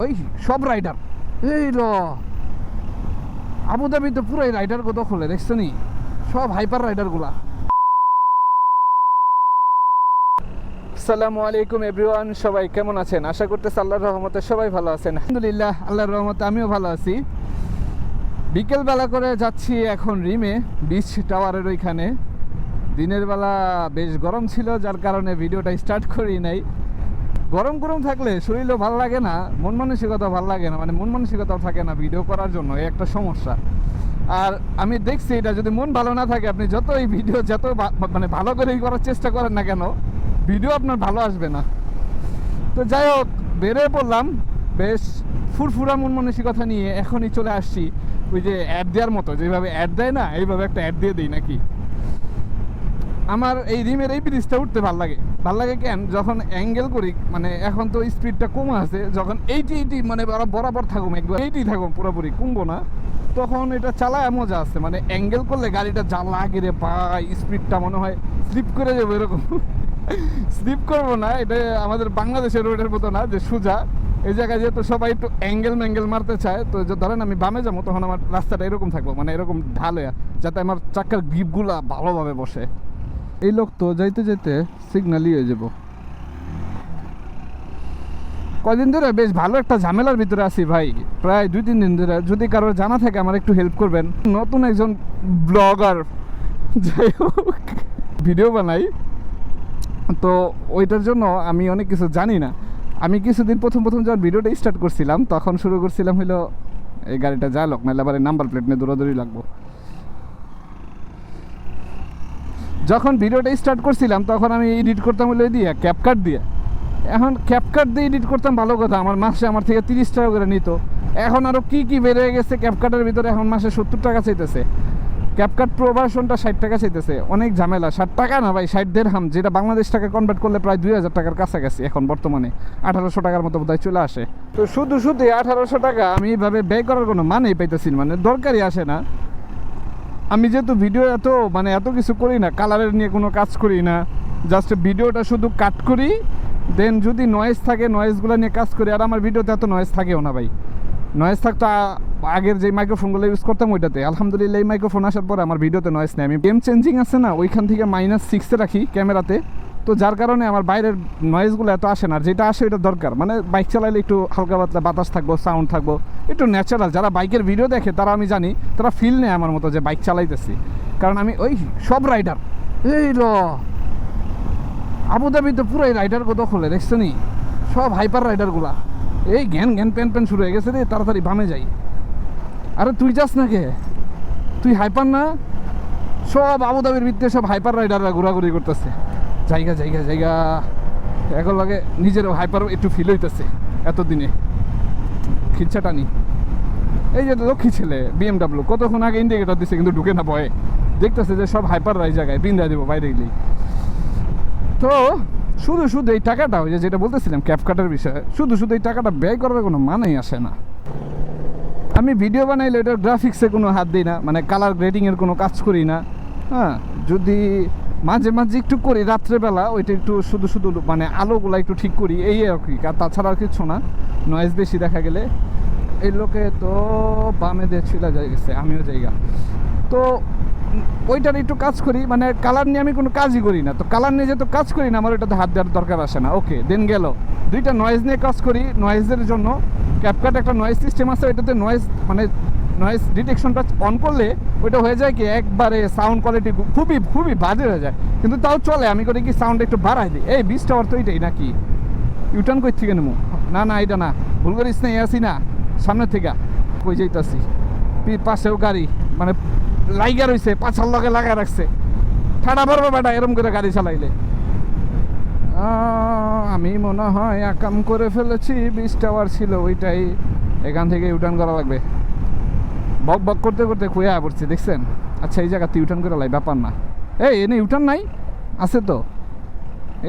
ওই সব রাইডার এই ল আবুধাবি তো পুরাই রাইডার কত খোলে দেখছো নি, সব হাইপার রাইডার গুলা। আসসালামু আলাইকুম এভরিওয়ান, সবাই কেমন আছেন? আশা করতেছি আল্লাহর রহমতে সবাই ভালো আছেন। আলহামদুলিল্লাহ, আল্লাহর রহমতে আমিও ভালো আছি। বিকেল বেলা করে যাচ্ছি এখন রিমে, বিচ টাওয়ারের ওইখানে। দিনের বেলা বেশ গরম ছিল, যার কারণে ভিডিওটা স্টার্ট করি নাই। গরম গরম থাকলে শরীরও ভালো লাগে না, মন মানসিকতা ভালো লাগে না, মানে মন মানসিকতাও থাকে না ভিডিও করার জন্য, এই একটা সমস্যা। আর আমি দেখছি এটা যদি মন ভালো না থাকে, আপনি যত এই ভিডিও যত মানে ভালো করে করার চেষ্টা করেন না কেন, ভিডিও আপনার ভালো আসবে না। তো যাই হোক, বেরিয়ে পড়লাম বেশ ফুরফুরা মন মানসিকতা নিয়ে। এখনই চলে আসছি ওই যে অ্যাড দেওয়ার মতো, যেভাবে অ্যাড দেয় না, এইভাবে একটা অ্যাড দিয়ে দিই নাকি। আমার এই রিমের এই ব্রিজটা উঠতে ভাল লাগে কেন, যখন অ্যাঙ্গেল করি, মানে এখন তো স্পিডটা কমে আছে, যখন এইটি মানে বরাবর থাকুম, একবার এইটি থাকুম, পুরোপুরি কমবো না, তখন এটা চালায় মজা আছে। মানে অ্যাঙ্গেল করলে গাড়িটা যা লাগে রে পাই, স্পিডটা মনে হয় স্লিপ করে যাবো এরকম। স্লিপ করবো না, এটা আমাদের বাংলাদেশের রোডের মতো না যে সোজা। এই জায়গায় যেহেতু সবাই একটু অ্যাঙ্গেল মারতে চায়, তো ধরেন আমি বামে যাবো, তখন আমার রাস্তাটা এরকম থাকবো, মানে এরকম ঢালে, যাতে আমার চাক্কার গ্রিপগুলা ভালোভাবে বসে। এই লোক তো যাইতে যেতে সিগন্যালই হয়ে যাব। কদিন ধরে বেশ ভালো একটা ঝামেলার ভিতরে আছি ভাই, প্রায় 2-3 দিন ধরে। যদি কারোর জানা থাকে আমার একটু হেল্প করবেন। নতুন একজন ব্লগার, যাই হোক, ভিডিও বানাই, তো ওইটার জন্য আমি অনেক কিছু জানি না। আমি কিছুদিন প্রথম যখন ভিডিওটা স্টার্ট করছিলাম, তখন শুরু করছিলাম হলো এই গাড়িটা যা লোক, নাহলে আবার নাম্বার প্লেট নিয়ে দৌড়াদৌড়ি লাগবো। যখন ভিডিওটা স্টার্ট করছিলাম তখন আমি এডিট করতাম হলো দিয়ে ক্যাপকাট দিয়ে। এখন ক্যাপকাট দিয়ে এডিট করতাম, ভালো কথা, আমার মাসে আমার থেকে 30 টাকা করে নিত। এখন আরও কী বেড়ে গেছে ক্যাপকাটের ভিতরে, এখন মাসে 70 টাকা চাইতেছে। ক্যাপকাট প্রো ভার্সনটা 60 টাকা চাইতেছে, অনেক ঝামেলা। 60 টাকা না ভাই, 60 দিরহাম, যেটা বাংলাদেশ টাকা কনভার্ট করলে প্রায় 2000 টাকার কাছাকাছি। এখন বর্তমানে 1800 টাকার মতো বোধহয় চলে আসে। তো শুধু 1800 টাকা আমি এইভাবে ব্যয় করার কোনো মানেই পাইতেছি, মানে দরকারই আসে না। আমি যেহেতু ভিডিও এত কিছু করি না, কালারের নিয়ে কোনো কাজ করি না, জাস্ট ভিডিওটা শুধু কাট করি, দেন যদি নয়েজ থাকে নয়েজগুলো নিয়ে কাজ করি। আর আমার ভিডিওতে এত নয়েজ থাকেও না ভাই। নয়েজ থাকতো আগের যে মাইক্রোফোনগুলো ইউজ করতাম ওইটাতে, আলহামদুলিল্লাহ এই মাইক্রোফোন আসার পরে আমার ভিডিওতে নয়েজ নেই। আমি গেম চেঞ্জিং আছে না, ওইখান থেকে -6-এ রাখি ক্যামেরাতে, তো যার কারণে আমার বাইরের নয়েজগুলো এত আসে না। আর যেটা আসে ওইটা দরকার, মানে বাইক চালাইলে একটু হালকা পাতলা বাতাস থাকবো, সাউন্ড থাকবো, একটু ন্যাচারাল। যারা বাইকের ভিডিও দেখে তারা আমি জানি তারা ফিল নেয় আমার মতো যে বাইক চালাইতেছি, কারণ আমি ওই সব রাইডার। এই ল আবুধাবি তো পুরাই রাইডার কত খোলে দেখছো নি, সব হাইপার রাইডারগুলা। এই ঘ্যান প্যান শুরু হয়ে গেছে রে, তাড়াতাড়ি বামে যাই। আরে তুই যাস না কে, তুই হাইপার না? সব আবুধাবির ভিতরে সব হাইপার রাইডাররা ঘোরাঘুরি করতেছে। জায়গা এখন লাগে নিজেরও হাইপার একটু ফিল হইতেছে এতদিনে। খিচ্ছা টানি, এই যে লক্ষ্মী ছেলে BMW কতক্ষণ আগে ইন্ডিকেটর দিচ্ছে, কিন্তু ঢুকে না, ভয়ে দেখতেছে যে সব হাইপাররা এই জায়গায় বিন্দা দেবো বাইরে গেলেই। তো শুধু এই টাকাটা, ওই যেটা বলতেছিলাম ক্যাপকাটের বিষয়ে, শুধু এই টাকাটা ব্যয় করার কোনো মানেই আসে না। আমি ভিডিও বানাইলে ওটার গ্রাফিক্সে কোনো হাত দিই না, মানে কালার গ্রেডিংয়ের কোনো কাজ করি না। হ্যাঁ, যদি মাঝে একটু করি রাত্রেবেলা, ওইটা একটু শুধু মানে আলোগুলো একটু ঠিক করি, এই আর কি, আর তাছাড়া আর কিছু না। নয়েজ বেশি দেখা গেলে। এই লোকে তো বামে দিয়ে ছিলা যায় গেছে, আমিও জায়গা, তো ওইটার একটু কাজ করি। মানে কালার নিয়ে আমি কোনো কাজই করি না, তো কালার নিয়ে যেহেতু কাজ করি না, আমার ওইটাতে হাত দেওয়ার দরকার আসে না। ওকে, দেন গেল দুইটা নয়েজ নিয়ে কাজ করি। নয়েজের জন্য ক্যাপকাট একটা নয়েজ সিস্টেম আছে, ওইটাতে নয়েজ ডিটেকশনটা অন করলে ওইটা হয়ে যায় কি, একবারে সাউন্ড কোয়ালিটি খুবই বাজে হয়ে যায়, কিন্তু তাও চলে। আমি করি কি, সাউন্ড একটু বাড়াই দিই। এই 20 টাওয়ার তো এইটাই নাকি, ইউটার্ন কই থেকে নেবো? না এটা না, ভুল করিস না, আসি না সামনে থেকে কই যাইতাছি, পাশেও গাড়ি, মানে লাইগা রয়েছে, পাছার লগে লাগা রাখছে, ঠাডা ভরবে বেটা এরম করে গাড়ি চালাইলে। আমি মনে হয় একাম করে ফেলেছি, 20 টাওয়ার ছিল ওইটাই, এখান থেকে ইউটার্ন করা লাগবে। বক করতে খুঁয়া পড়ছি, দেখছেন? আচ্ছা, এই জায়গাতে ইউটার্ন করে লাই, ব্যাপার না। এই এনে ইউটার্ন নাই, আছে তো,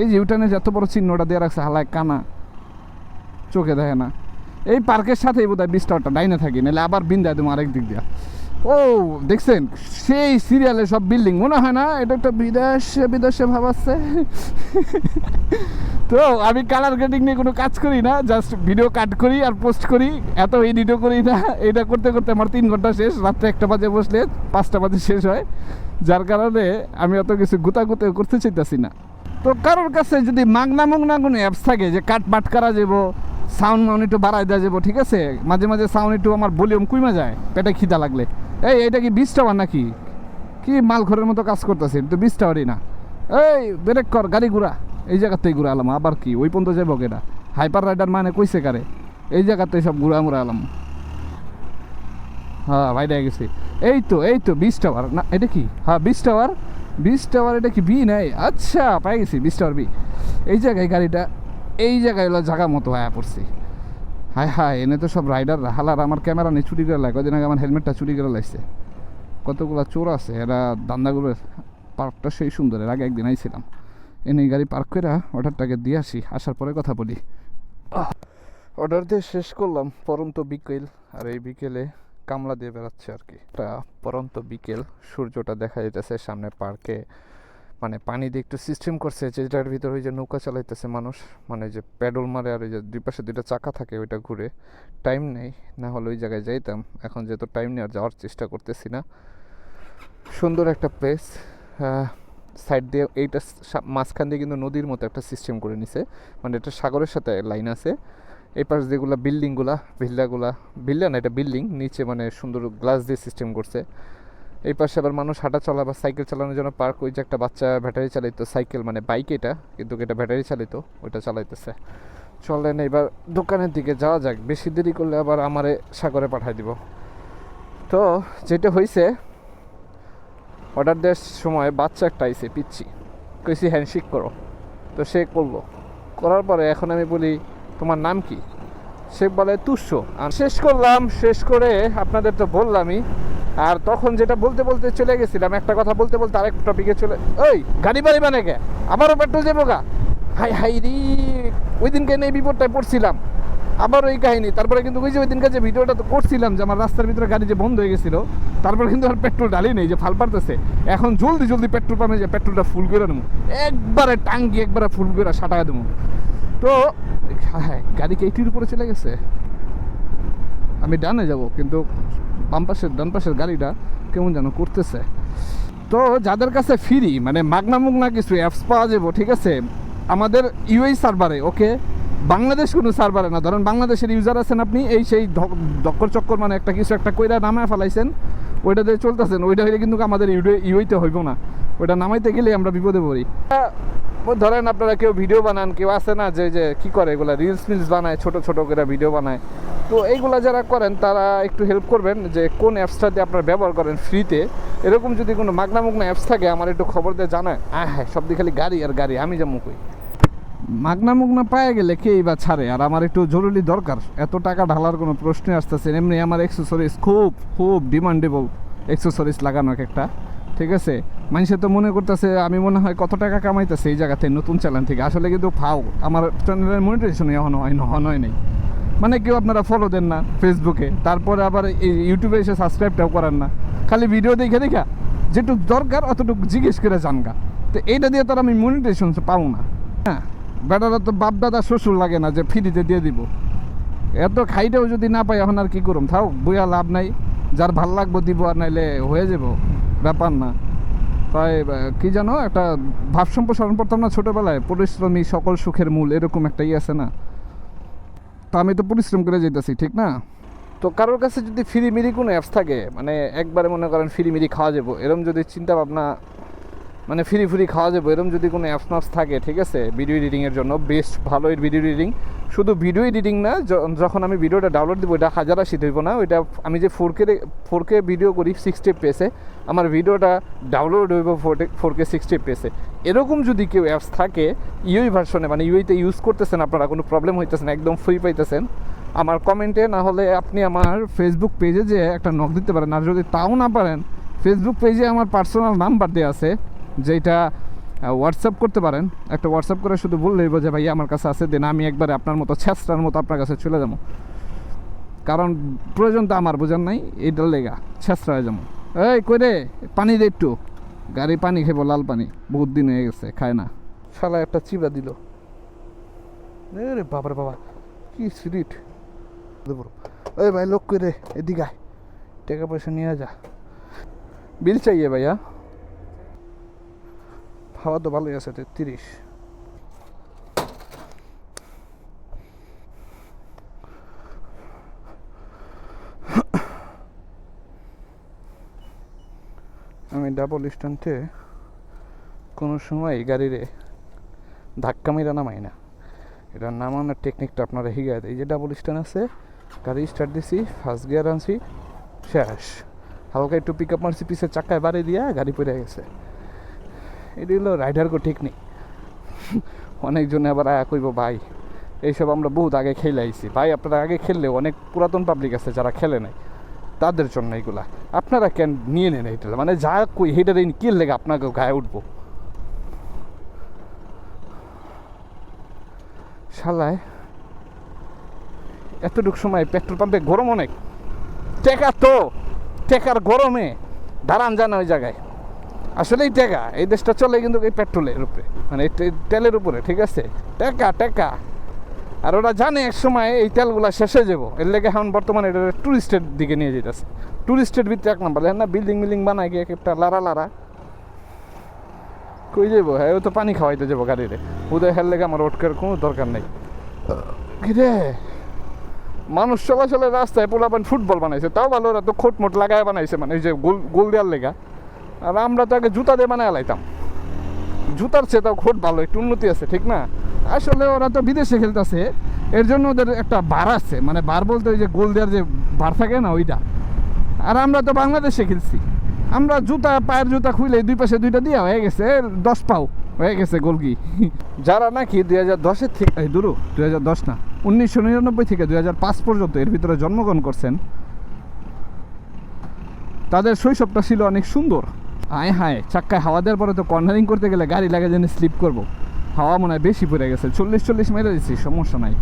এই যে ইউটার্নে যত বড় চিহ্নটা দিয়ে রাখছে, হালায় কানা, চোখে দেখে না। এই পার্কের সাথেই বোধহয় 20 টাওয়ারটা ডাইনে থাকি, নাহলে আবার বিন্দায় দেবো আরেক দিক দিয়া। ও দেখছেন সেই সিরিয়ালে সব বিল্ডিং মনে হয় না এটা একটা বিদেশে বিদেশে ভাব আছে। তো আমি কালার গ্রেডিং নিয়ে কোনো কাজ করি না, জাস্ট ভিডিও কাট করি আর পোস্ট করি, এত এডিটও করি না। এটা করতে করতে আমার 3 ঘন্টা শেষ, রাত্রে 1টা বাজে বসলে 5টা বাজে শেষ হয়, যার কারণে আমি অত কিছু গুতাগুতে করতে চাইতেছি না। তো কারোর কাছে যদি মাগনা মুগনা কোনো অ্যাপস থাকে যে কাট বাট করা যাবো, সাউন্ড মাউন্ড একটু বাড়াই দেওয়া যাবো, ঠিক আছে, মাঝে মাঝে সাউন্ড একটু আমার ভলিউম কমে যায় পেটে খিদা লাগলে, এইটা কি 20 টাওয়ার নাকি, কি মাল ঘরের মতো কাজ করতেছে, তো 20 টাওয়ারই না, এই ব্রেক কর গাড়ি ঘুরা, এই জায়গাতেই ঘুরা আলাম, আবার কি ওই পর্যন্ত যাবো কেটা, হাইপার রাইডার মানে কইছে কারে, এই জায়গাতেই সব ঘুরা মুড়া আলাম। হ্যাঁ ভাইটা গেছি, এই তো 20 টাওয়ার না, এটা কি, হ্যাঁ 20 টাওয়ার, 20 টাওয়ার, এটা কি বি নাই, আচ্ছা পাই গেছি 20 টাওয়ার বি। এই জায়গায় গাড়িটা, এই জায়গায় হলো জায়গা মতো হয়ে পড়ছি। হায় হায়, এনে তো সব রাইডার হালার, আমার ক্যামেরা নেই, চুরি করে লাগে, কদিন আগে আমার হেলমেটটা চুরি করে লাগছে। কতগুলো চোর আছে, এরা দান্দাগুলোর পার্কটা সেই সুন্দর, এর আগে একদিন আইছিলাম, এনে গাড়ি পার্ক করে অর্ডারটাকে দিয়ে আসি, আসার পরে কথা বলি। অর্ডার দিয়ে শেষ করলাম, পরন্ত বিকেল, আর এই বিকেলে কামলা দিয়ে বেড়াচ্ছে আর কি, একটা পরন্ত বিকেল, সূর্যটা দেখা যাইতেছে সামনে পার্কে, মানে পানি দিয়ে একটু সিস্টেম করছে যেটার ভিতরে ওই যে নৌকা চালাইতেছে মানুষ, মানে যে প্যাডল মারে আর ওই যে দুই পাশে 2টা চাকা থাকে, ওইটা ঘুরে। টাইম নেই, না হলে ওই জায়গায় যাইতাম, এখন যেহেতু টাইম নেই আর যাওয়ার চেষ্টা করতেছি না। সুন্দর একটা প্লেস, সাইড দিয়ে এইটা মাঝখান দিয়ে কিন্তু নদীর মতো একটা সিস্টেম করে নিছে, মানে এটা সাগরের সাথে লাইন আছে। এই পাশ যেগুলো বিল্ডিংগুলা, ভিল্লা না, এটা বিল্ডিং, নিচে মানে সুন্দর গ্লাস দিয়ে সিস্টেম করছে। এই পাশে আবার মানুষ হাঁটা চলা বা সাইকেল চালানোর জন্য পার্ক, ওই যে একটা বাচ্চা ব্যাটারি চালিত সাইকেল, মানে বাইক এটা, কিন্তু এটা ব্যাটারি চালিত, ওইটা চালাইতেছে। চলেন এবার দোকানের দিকে যাওয়া যাক, বেশি দেরি করলে আবার আমারে সাগরে পাঠাই দিব। তো যেটা হয়েছে, অর্ডার দেওয়ার সময় বাচ্চা একটা আইসে পিচ্ছি, কইছি হ্যান্ডশেক করো, তো সে করলো, করার পরে এখন আমি বলি তোমার নাম কি, সে বলে তুষ্য। আর শেষ করলাম, শেষ করে আপনাদের তো বললামই, আর তখন যেটা বলতে বলতে চলে গেছিলাম, একটা কথা বলতে বলতে আরেক টপিকে চলে, ওই গাড়ি বাড়ি মানে কে আবারও পেট্রোল যাবো গা, হাই হাই রি, ওই দিনকে এই বিপদটায় পড়ছিলাম, আবার ওই কাহিনী। তারপরে কিন্তু ওই যে ওই দিনকে যে ভিডিওটা তো করছিলাম যে আমার রাস্তার ভিতরে গাড়ি যে বন্ধ হয়ে গেছিলো, তারপরে কিন্তু আর পেট্রোল ডালি নেই, যে ফাল পারতেছে, এখন জলদি জলদি পেট্রোল পাম্পে যে পেট্রোলটা ফুল করে নেবো, একবারে টাঙ্কি একবারে ফুল করে 60 টাকা দেবো। তো হ্যাঁ, গাড়ি কি 80-র উপরে চলে গেছে, আমি ডানে যাব, কিন্তু ডান পাশের গাড়িটা কেমন যেন করতেছে। তো যাদের কাছে ফ্রি মানে মাগনা মুগনা কিছু অ্যাপস পাওয়া যাবো, ঠিক আছে, আমাদের ইউএই সার্ভারে, ওকে, বাংলাদেশ কোনো সার্ভারে না, ধরেন বাংলাদেশের ইউজার আছেন আপনি, এই সেই ধক্কর চক্কর মানে একটা কিছু একটা কইরা নামায় ফেলাইছেন, ওইটা দিয়ে চলতেছেন, ওইটা হইলে কিন্তু আমাদের ইউইতে হইব না, ওইটা নামাইতে গেলে আমরা বিপদে পড়ি। ধরেন আপনারা কেউ ভিডিও বানান, কেউ আছে না যে কি করে এগুলো রিলস মিলস বানায়, ছোট ছোট করে ভিডিও বানায়, তো এইগুলা যারা করেন তারা একটু হেল্প করবেন, যে কোন অ্যাপসটাতে আপনারা ব্যবহার করেন ফ্রিতে, এরকম যদি কোনো মাগনা মুগনা অ্যাপস থাকে আমার একটু খবর দিয়ে জানায়। হ্যাঁ, সব দিকে খালি গাড়ি আর গাড়ি, আমি যেমন কই মাগনা মুগনা পায়ে গেলে কেই বা ছাড়ে, আর আমার একটু জরুরি দরকার, এত টাকা ঢালার কোনো প্রশ্নই আসতেছে, এমনি আমার অ্যাক্সেসরিজ খুব খুব ডিমান্ডেবল অ্যাক্সেসরিজ লাগানো একটা, ঠিক আছে, মানুষে তো মনে করতেছে আমি মনে হয় কত টাকা কামাইতেছে এই জায়গাতে নতুন চ্যানেল থেকে, আসলে কিন্তু ফাও, আমার চ্যানেলের মনিটাইজেশন এখন হয় নাই, মানে কেউ আপনারা ফলো দেন না ফেসবুকে, তারপরে আবার এই ইউটিউবে এসে সাবস্ক্রাইবটাও করেন না, খালি ভিডিও দেখে দেখা যেটুকু দরকার অতটুকু জিজ্ঞেস করে জানগা, তো এইটা দিয়ে তো আমি মনিটাইজেশন পাবো না। হ্যাঁ, বেটারা তো বাপ দাদা শ্বশুর লাগে না যে ফ্রিতে দিয়ে দিব, এত খাইটাও যদি না পাই এখন আর কি করুম, থাও বইয়া লাভ নাই, যার ভাল লাগবো দিব, আর নাইলে হয়ে যাব, ব্যাপার না। তাই কি জানো একটা ভাব সম্প্রসারণ করতাম না ছোটোবেলায়, পরিশ্রমী সকল সুখের মূল, এরকম একটা আছে না, তো আমি তো পরিশ্রম করে যেতেছি, ঠিক না? তো কারোর কাছে যদি ফ্রি মিরি কোনো অ্যাপস থাকে, মানে একবারে মনে করেন ফ্রি মিরি খাওয়া যাবো এরকম যদি চিন্তা ভাবনা, মানে ফ্রি খাওয়া যাবো এরকম যদি কোনো অ্যাপস থাকে, ঠিক আছে, ভিডিও এডিটিংয়ের জন্য বেস্ট ভালো এর ভিডিও এডিটিং, শুধু ভিডিও এডিটিং না, যখন আমি ভিডিওটা ডাউনলোড দেবো এটা 1080 হইব না, ওইটা আমি যে 4K ভিডিও করি 60 FPS, আমার ভিডিওটা ডাউনলোড হইব 4K 60 FPS, এরকম যদি কেউ অ্যাপস থাকে ইউই ভার্সনে, মানে ইউইতে ইউজ করতেছেন আপনারা, কোনো প্রবলেম হইতেছে না, একদম ফ্রি পাইতেছেন, আমার কমেন্টে না হলে আপনি আমার ফেসবুক পেজে যে একটা নক দিতে পারেন, আর যদি তাও না পারেন ফেসবুক পেজে আমার পার্সোনাল নাম্বার দেওয়া আছে, যেটা হোয়াটসঅ্যাপ করতে পারেন, একটা হোয়াটসঅ্যাপ করে শুধু বললেই যে ভাই আমার কাছে আছে, দেন আমি একবারে আপনার মতো ছেঁচড়ার মতো আপনার কাছে চলে যাবো। কারণ প্রয়োজন তো আমার, বোঝার নাই, এইটার লেগা ছেঁচড়া হয়ে যাবো। এই কই রে, পানি দে একটু, গাড়ি পানি খেবো, লাল পানি, বহুত দিন হয়ে গেছে খায় না। শালা একটা চিবড়া দিল, রে বাবার বাবা কি স্পিরিট। ওই ভাই লোক করে এদিকে আয়, টাকা পয়সা নিয়ে যা। বিল চাইয়ে ভাইয়া? খাওয়া তো ভালোই আছে 33। আমি ডাবল স্ট্যান্ডে কোনো সময় গাড়িরে ধাক্কা মেরা নামাই না, এটা নামানোর টেকনিকটা আপনারা শিখায়। এই যে ডাবল স্ট্যান্ড আছে, গাড়ি স্টার্ট দিছি, ফার্স্ট গিয়ার আনছি, শেষ। হালকা একটু পিক আপ মারছি, পিছের চাকায় বাড়ি দিয়া গাড়ি পড়ে গেছে। এটি হলো রাইডারগো টেকনিক। অনেকজনে আবার আয়া কইব ভাই এইসব আমরা বহুত আগে খেলে আইছি। ভাই আপনারা আগে খেললেও অনেক পুরাতন পাবলিক আছে যারা খেলে নাই, তাদের জন্য এইগুলা। আপনারা কেন নিয়ে নেন এইটা, মানে যা কই হেটার এই কি লেগে আপনাকে গায়ে উঠবো। শালায় এতটুক সময় পেট্রোল পাম্পে গরম অনেক, টেকা তো টেকার গরমে দাঁড়ান যান ওই জায়গায়। আসলেই টেকা, এই দেশটা চলে কিন্তু এই পেট্রোলের উপরে, মানে তেলের উপরে, ঠিক আছে, টেকা টেকা। আর ওরা জানে এক সময় এই তেলগুলা শেষে যাবো, এর লেগে এখন বর্তমানে এটা ট্যুরিস্টের দিকে নিয়ে যেতেছে। ট্যুরিস্টের ভিতরে এক নাম্বার না, বিল্ডিং মিল্ডিং বানায় গিয়ে একটা লারা লারা কই যাবো। হ্যাঁ, ও তো পানি খাওয়াইতে যাবো গাড়িরে, উদয় হের লেগে আমার ওটকার কোনো দরকার নেই। রে মানুষ চলাচলের রাস্তায় পোলাপান ফুটবল বানাইছে, তাও ভালো, ওরা তো খোটমোট লাগায় বানাইছে, মানে ওই যে গোল দেওয়ার লেগা। আর আমরা তো আগে জুতা দিয়ে বানায় লাইতাম, জুতার চেয়ে তাও খোট ভালো, একটু উন্নতি আছে, ঠিক না? আসলে ওরা তো বিদেশে খেলতেছে, এর জন্য ওদের একটা বার আছে, মানে বার বলতে ওই যে গোল দেওয়ার যে বার থাকে না ওইটা। আর আমরা তো বাংলাদেশে খেলছি, আমরা জুতা, পায়ের জুতা খুলে দুই পাশে দুইটা দিয়া হয়ে গেছে 10 পাও হয়ে গেছে গোলকি। যারা নাকি 2010-এর থেকে, এই দূর 2010 না, 1999 থেকে 2005 পর্যন্ত এর ভিতরে জন্মগ্রহণ করছেন, তাদের শৈশবটা ছিল অনেক সুন্দর। হায় হায়, চাক্কায় হাওয়া দেওয়ার পরে তো কর্নারিং করতে গেলে গাড়ি লাগে যেন স্লিপ করবো, হাওয়া মনে হয় বেশি পড়ে গেছে। 40 মেরে দিচ্ছি, সমস্যা নাই।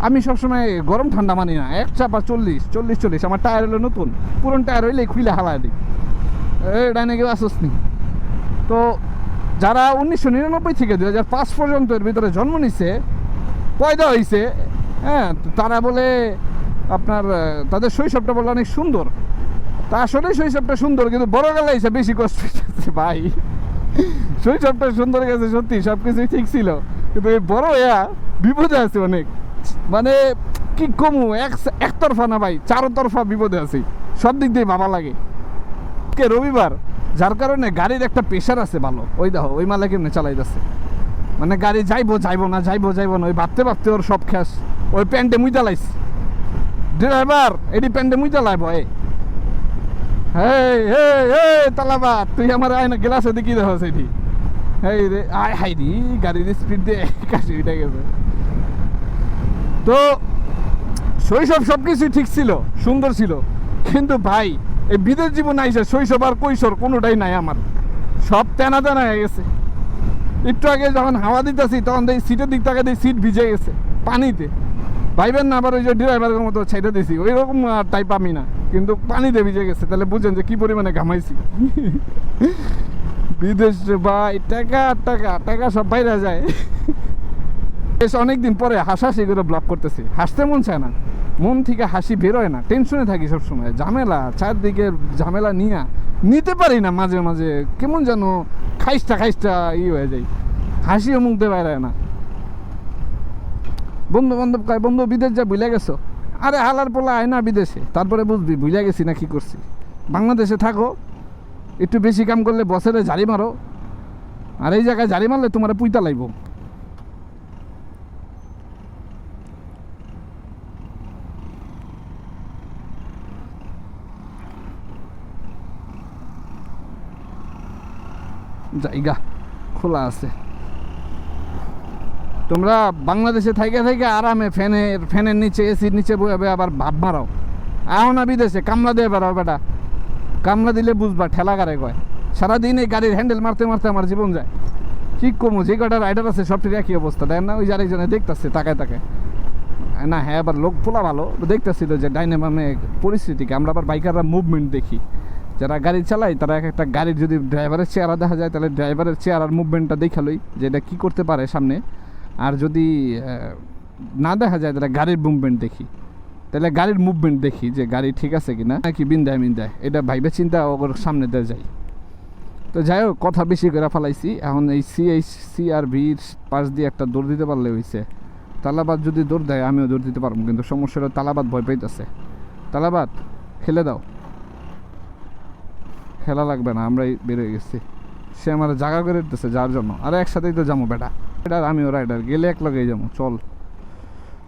আমি সবসময় গরম ঠান্ডা মানি না, এক চাপা 40। আমার টায়ার হলো নতুন, পুরনো টায়ার হইলে খুলে হালায় দিই। ডাইনে কেউ আসস নি। তো যারা 1999 থেকে 2005 পর্যন্ত এর ভিতরে জন্ম নিছে, পয়দা হয়েছে, হ্যাঁ, তারা বলে আপনার তাদের শৈশবটা বলে অনেক সুন্দর। তা আসলে শৈশবটা সুন্দর, কিন্তু বড় গেলে এসে বেশি কষ্ট হয়েছে ভাই। শৈশবটা সুন্দর গেছে সত্যি, সব কিছুই ঠিক ছিল, কিন্তু এই বড় বিপদে আছে অনেক। মানে কি কমু, একতরফা না ভাই, চারতরফা বিপদে আছি, সব দিক দিয়ে ভাবা লাগে। কে রবিবার, যার কারণে গাড়ির একটা প্রেশার আছে ভালো। ওই দেখো ওই মালা কেমনে চালাই যাচ্ছে, মানে গাড়ি যাইবো না, ওই ভাবতে ওর সব খ্যাস। ওই প্যান্টে মুই চালাইছি, ড্রাইভার এটি প্যান্টে মুই চালাইব। তালাবা তুই আমার আয় না, গ্লাসে দেখি দেখো সেটি। এই রে আয়, হাই রি গাড়ির স্পিড দিয়ে কাশি উঠে গেছে। তো শৈশব সব কিছুই ঠিক ছিল, সুন্দর ছিল, কিন্তু ভাই এই বিদেশ জীবন আইসে শৈশব আর কৈশোর কোনোটাই নাই আমার, সব তেনা তেনা হয়ে গেছে। একটু আগে যখন হাওয়া দিতেছি তখন দেখি সিটের দিক থেকে দেখি সিট ভিজে গেছে পানিতে। ভাইবেন না আবার ওই যে ড্রাইভারের মতো ছেড়ে দিয়েছি, ওই রকম টাইপ আমি না, কিন্তু পানিতে ভিজে গেছে। তাহলে বুঝেন যে কি পরিমাণে ঘামাইছি। বিদেশ ভাই, টাকা সব বাইরে যায়। বেশ অনেকদিন পরে হাসাহাসি করে ব্লগ করতেছি, হাসতে মন চায় না, মন থেকে হাসি বেরোয় না, টেনশনে থাকি সবসময়, ঝামেলা, চারদিকে ঝামেলা নিতে পারি না, মাঝে মাঝে কেমন যেন খাইস্টা হয়ে যায়, হাসিও মুখ দিয়ে বাইরে না। বন্ধু বান্ধব কয়, বন্ধু বিদেশ যা ভুলে গেছো। আরে হালার পোলা আয় না বিদেশে, তারপরে বুঝবি ভুলে গেছি না কি করছি। বাংলাদেশে থাকো, একটু বেশি কাম করলে বছরে ঝাড়ি মারো, আর এই জায়গায় ঝাড়ি মারলে তোমার পুইতা লাগবো। জায়গা খোলা আছে, তোমরা বাংলাদেশে থেকে আরামে ফ্যানের নিচে, এসির নিচে বসে আবার ভাব মারাও। আও না বিদেশে কামলা দিয়ে বেড়াও বেটা, কামলা দিলে বুঝবা ঠেলা গাড়ে কয়। সারাদিন এই গাড়ির হ্যান্ডেল মারতে আমার জীবন যায়। কি কমু, যে কটা রাইডার আছে সবটির একই অবস্থা, দেখেন না? ওই যে আরেকজনে দেখতেছে তাকায়, না হ্যাঁ আবার লোক পোলা ভালো দেখতেছিল যে ডাইনে বামে পরিস্থিতিকে আমরা আবার বাইকাররা মুভমেন্ট দেখি, যারা গাড়ি চালায় তারা এক একটা গাড়ির যদি ড্রাইভারের চেহারা দেখা যায় তাহলে ড্রাইভারের চেহারার মুভমেন্টটা দেখালই যে এটা কী করতে পারে সামনে, আর যদি না দেখা যায় তাহলে গাড়ির মুভমেন্ট দেখি, তাহলে গাড়ির মুভমেন্ট দেখি যে গাড়ি ঠিক আছে কি না, কি বিন্দায় মিন্দায়, এটা ভাইবে চিন্তা ওর সামনে দিয়ে যাই। তো যাই হোক কথা বেশি করে ফেলাইছি, এখন এই CRVর পাশ দিয়ে একটা দৌড় দিতে পারলে হয়েছে। তালাবাদ যদি দৌড় দেয় আমিও দৌড় দিতে পারবো, কিন্তু সমস্যাটা তালাবাদ ভয় পাইতেছে। তালাবাদ খেলে দাও, খেলা লাগবে না, আমরাই বেরোয় গেছি। সে আমার জায়গা করে দিতেছে যার জন্য, আর একসাথেই তো যাবো বেটা, এটার আমিও রাইডার, গেলে এক লগেই যাবো চল।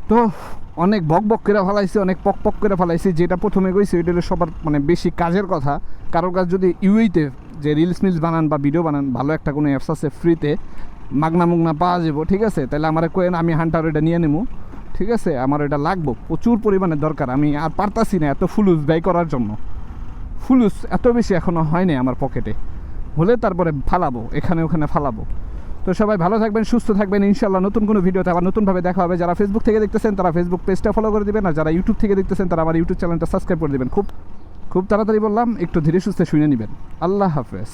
তো অনেক বক বক করে ফেলাইছি, অনেক পক পক করে ফেলাইছি, যেটা প্রথমে কইছি ওইটা হলো সবার মানে বেশি কাজের কথা। কারোর কাজ যদি ইউইতে যে রিলস মিলস বানান বা ভিডিও বানান, ভালো একটা কোনো অ্যাপস আছে ফ্রিতে, মাগনা মুগনা পাওয়া যাবো, ঠিক আছে, তাহলে আমার কোয়েন আমি হান্টার ওইটা নিয়ে নেবো, ঠিক আছে, আমার ওইটা লাগবো, প্রচুর পরিমাণে দরকার, আমি আর পারতাছি না এত ফুলুস ব্যয় করার জন্য, ফুলুস এত বেশি এখনও হয়নি আমার পকেটে, হলে তারপরে ফালাবো, এখানে ওখানে ফালাবো। তো সবাই ভালো থাকবেন, সুস্থ থাকবেন, ইনশাল্লাহ নতুন কোনো ভিডিওতে আবার নতুনভাবে দেখা হবে। যারা ফেসবুক থেকে দেখতেছেন তারা ফেসবুক পেজটা ফলো করে দেবেন, আর যারা ইউটিউব থেকে দেখতেছেন তারা আমার ইউটিউব চ্যানেলটা সাবস্ক্রাইব করে দেবেন। খুব তাড়াতাড়ি বললাম, একটু ধীরে সুস্থে শুনে নেবেন। আল্লাহ হাফেজ।